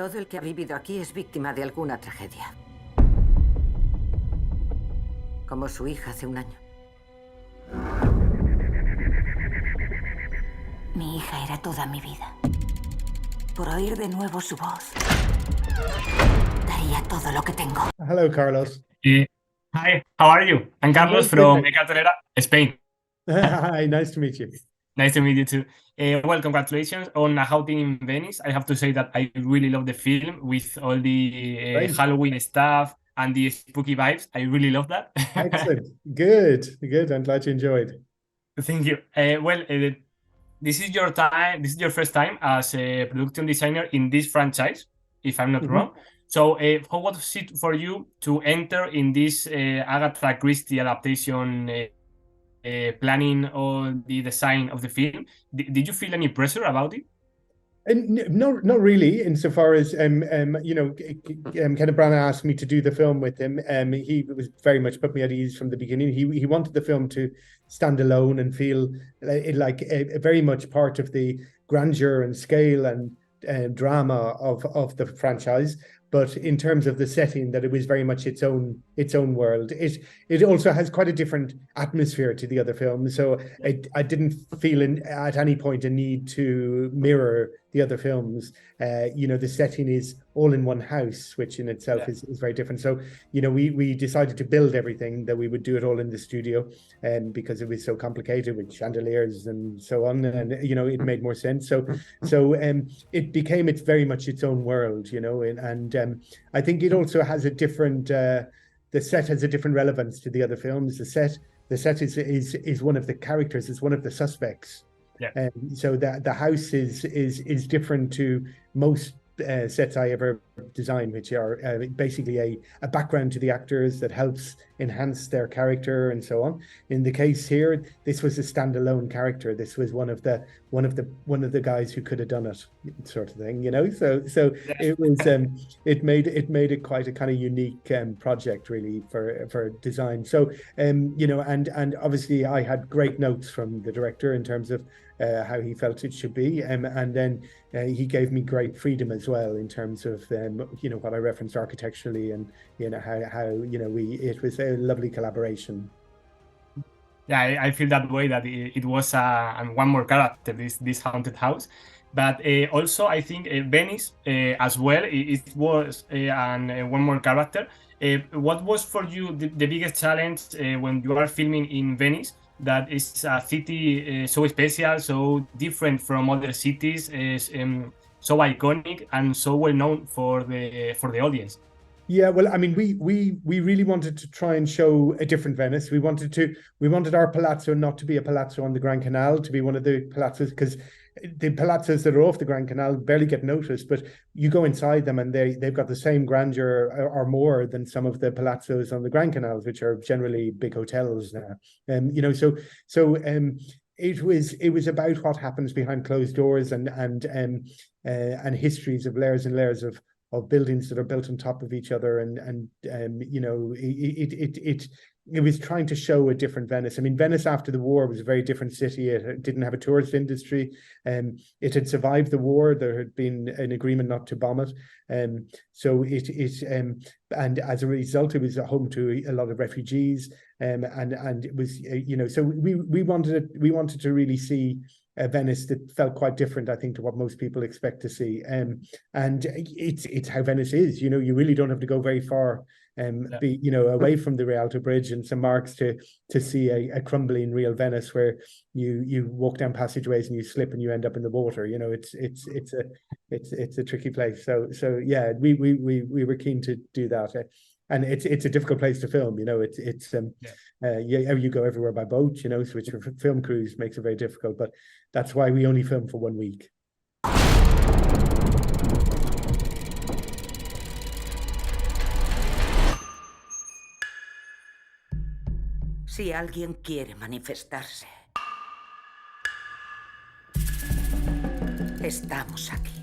Todo el que ha vivido aquí es víctima de alguna tragedia. Como su hija hace un año. Mi hija era toda mi vida. Por oír de nuevo su voz, daría todo lo que tengo. Hello, Carlos. Hi, how are you? I'm Carlos from Ecatolera, Spain. Hi, nice to meet you. Nice to meet you too. Well, congratulations on A Haunting in Venice. I have to say that I really love the film with all the Halloween stuff and the spooky vibes. I really love that. Excellent. Good. I'm glad you enjoyed. Thank you. This is your time. This is your first time as a production designer in this franchise, if I'm not wrong. So, how was it for you to enter in this Agatha Christie adaptation, planning all the design of the film? Did you feel any pressure about it? No, not really. Insofar as Kenneth Branagh asked me to do the film with him, he was very much put me at ease from the beginning. He wanted the film to stand alone and feel like a very much part of the grandeur and scale and drama of the franchise. But in terms of the setting, that it was very much its own world. It also has quite a different atmosphere to the other films. So I didn't feel at any point a need to mirror the other films. The setting is all in one house, which in itself is very different. So, we decided to build everything, that we would do it all in the studio, because it was so complicated with chandeliers and so on. And, it made more sense. So it became very much its own world, and I think it also has a different, the set has a different relevance to the other films. The set is one of the characters, is one of the suspects. Yeah. So the house is different to most sets I ever designed, which are basically a background to the actors that helps enhance their character and so on. In the case here, this was a standalone character. This was one of the guys who could have done it, sort of thing, So it was it made it quite a kind of unique project, really, for design. So and obviously I had great notes from the director in terms of how he felt it should be, and then he gave me great freedom as well in terms of what I referenced architecturally, and how it was a lovely collaboration. Yeah, I feel that way, that it was one more character, this haunted house. But also, I think Venice as well, it was one more character. What was for you the biggest challenge when you are filming in Venice? That is a city so special, so different from other cities, so iconic and so well known for the audience. Yeah, well, I mean, we really wanted to try and show a different Venice. We wanted our palazzo not to be a palazzo on the Grand Canal, to be one of the palazzos, because the palazzos that are off the Grand Canal barely get noticed, but you go inside them and they've got the same grandeur or more than some of the palazzos on the Grand Canal, which are generally big hotels now. It was about what happens behind closed doors and histories of layers and layers of buildings that are built on top of each other, and it was trying to show a different Venice. I mean, Venice after the war was a very different city. It didn't have a tourist industry. It had survived the war. There had been an agreement not to bomb it. And as a result, it was a home to a lot of refugees. And it was, so we wanted to really see a Venice that felt quite different, I think, to what most people expect to see. And it's how Venice is. You really don't have to go very far, away from the Rialto Bridge and St. Mark's to see a crumbling real Venice, where you walk down passageways and you slip and you end up in the water. It's a tricky place. So yeah, we were keen to do that. And it's a difficult place to film. You go everywhere by boat, which for film crews makes it very difficult. But that's why we only film for 1 week. Si alguien quiere manifestarse, estamos aquí.